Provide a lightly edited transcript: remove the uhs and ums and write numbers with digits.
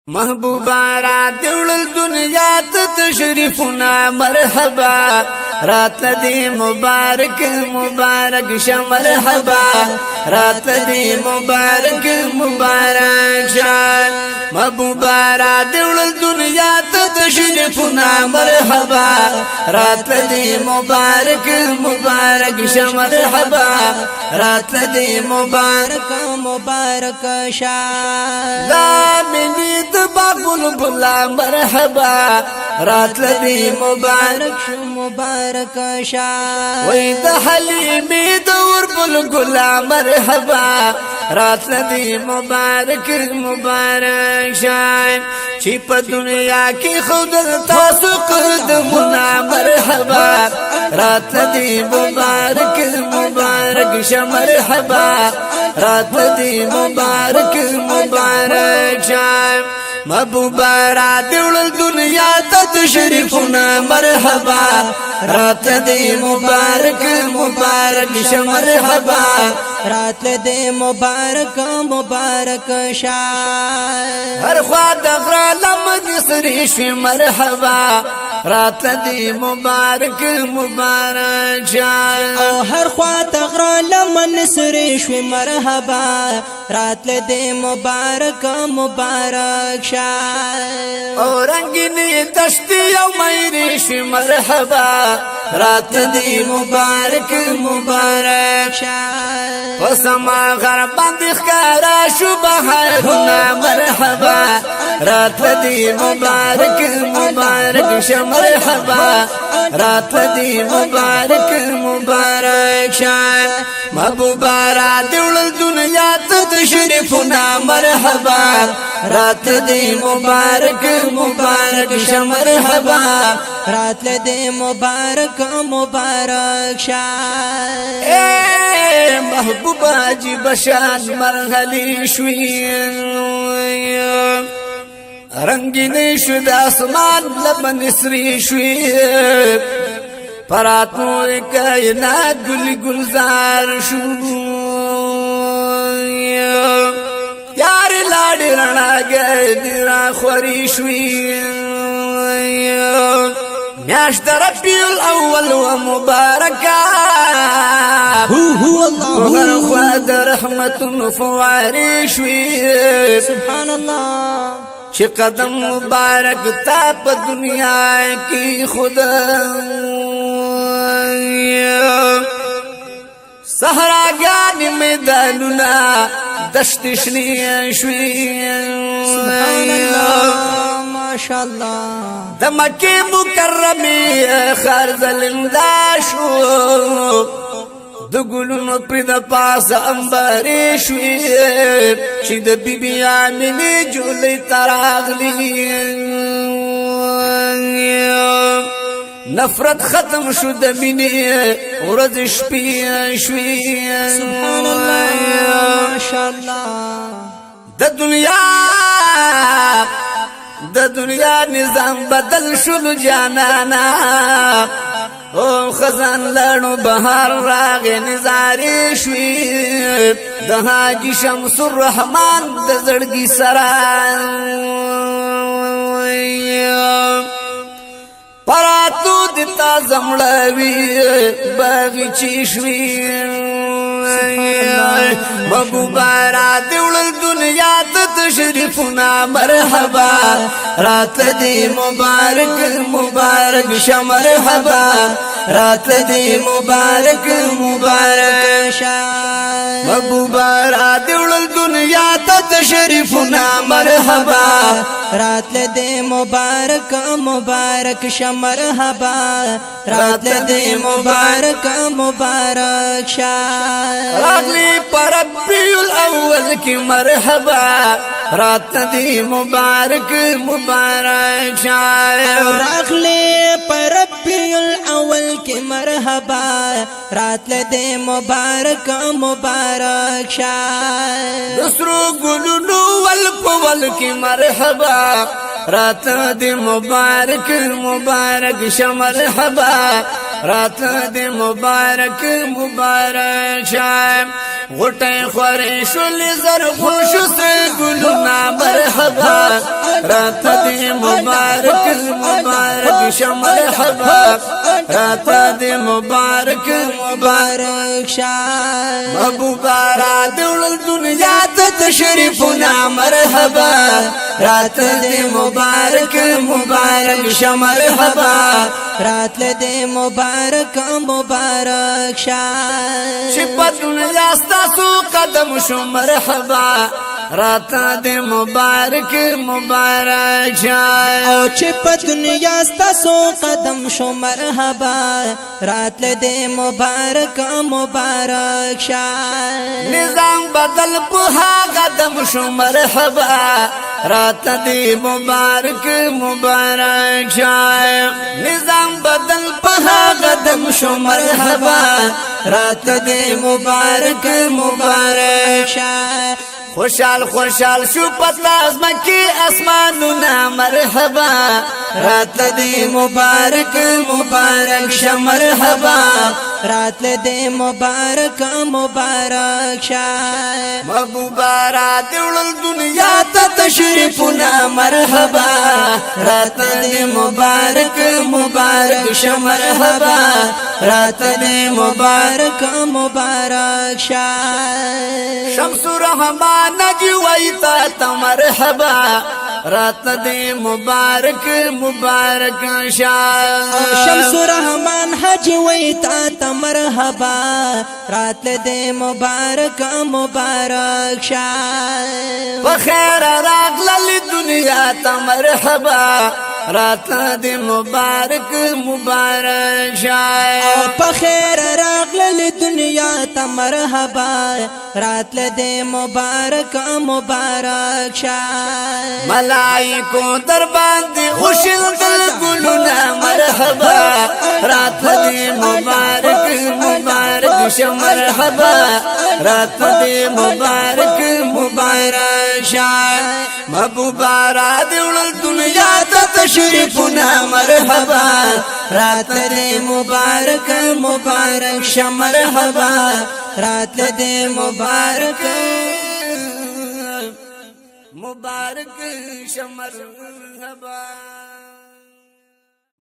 محبوبا را دیول دنیا تشریفنا مرحبا رات دی مبارک مبارک ش مرحبا رات دی مبارک مبارک ش محبوبا را دیول دنیا تشریفنا مرحبا رات دی مبارک مبارک ش مرحبا رات دی مبارک مبارک ش لا منی باغ بلا مرحبا رات لدی مبارک شا وی د حلیمی دور بل گلا مرحبا رات لدی مبارک شا چی پا دنیا کی خود تاسو قدمنا مرحبا رات لدی مبارک شا مرحبا رات لدی مبارک شا محبوبا را دیول دنیا تشریفنا مرحبا رات دی مبارک ش مرحبا رات دی مبارک شا هر خوا دغرا لمن سری شوی مرحبا رات دی مبارک شا او هر خوا دغرا لمن سری شوی مرحبا رات دی مبارک شا او رنگینی دشتی او میری شوی مرحبا رات دی مبارک شا وسما غربان دی خکارا شو بحرنا مرحبا رات دی مبارک شا مرحبا رات دی مبارک شا محبوبا را دیول دنیا تشریفنا مرحبا رات دی مبارک شا مرحبا رات دی مبارک شا اے محبوبا جی بشان مرحلی شوی رنگینی شد آسمان لبن سری شوی پراتو کائنات گلزار شو یار لاڑی رنا گئے دیرا خوری شوی میاشت ربی الاول و مبارکا هو الله وغرخواد رحمت فواری شوی سبحان الله چی قدم مبارک تا پا دنیا کی خدا صحراگانی میدانونا دشتشنی شوی سبحان الله ماشاءالله د مکی مکرمی خرزلندا شو د ګلونو پر د پاس انبارې شوی چې د بیبي امینه جولې تراغلی نفرت ختم شو د مینې ورځ شپې شوی سبحان الله ماشاءالله د دنیا نظام بدل شو جانانا او خزان لانو بهار راغ نزاری شوی د حاجی شمس الرحمن د زړګي سران پراتو دتا زمړوي باغچی شوی محبوبا را دیول دنیا تشریفنا مرحبا رات دی مبارک شا مرحبا رات دی مبارک شا محبوبا را دیول دنیا تشریفنا مرحبا رات دی مبارک شا مرحبا رات دی مبارک شا راغلی پر ربی الاول کی مرحبا رات دی مبارک شا راغلی پر ربی الاول کی مرحبا رات دی مبارک شا دسرو گلونو والپول کی مرحبا رات دی مبارک شا مرحبا رات دې مبارک مبارک شه غټه خورې شول زر خوش سر ګلونه مرحبا رات دې مبارک مبارک شه مرحبا رات دې مبارک مبارک شه محبوبا را دول دنیا ته تشریفونه مرحبا رات دې مبارک مبارک شه مرحبا رات دې مبارک مبارک شه شپه دنیا ستاسو قدم شو مرحبا رات دې مبارک مبارک شه او چې په دنیا ستاسو قدم شو مرحبا رات دې مبارک مبارک شه نظام بدل په قدم شو مرحبا رات دې مبارک مبارک شه نظام بدل په قدم شو مرحبا رات دې مبارک مبارک شه خوشحال خوشحال شو پتلاز مکی اسمانونا مرحبا رات دې مبارک مبارک شه مرحبا رات دې مبارک مبارک شه محبوبا را دول دنیا ته تشریفونه مرحبا رات دې مبارک مبارک شه مرحبا رات دې مبارک مبارک شه شمس الرحمن نجی ویتا تا مرحبا رات دې مبارک مبارک شه شمس الرحمن حج ویتا تا مرحبا رات دې مبارک مبارک شه بخیر راغلل دنیا تا مرحبا رات دې مبارک مبارک شه په خیر راغلل دنیا ته مرحبا رات دې مبارک مبارک شه ملائکو در باندې خوشل دل ګلونه مرحبا رات دې مبارک مبارک شه مرحبا رات دې مبارک مبارک شه محبوبا را دول دنیا ته تشریفونه مرحبا رات دې مبارک مبارک شه مرحبا رات دې مبارک مبارک شه مرحبا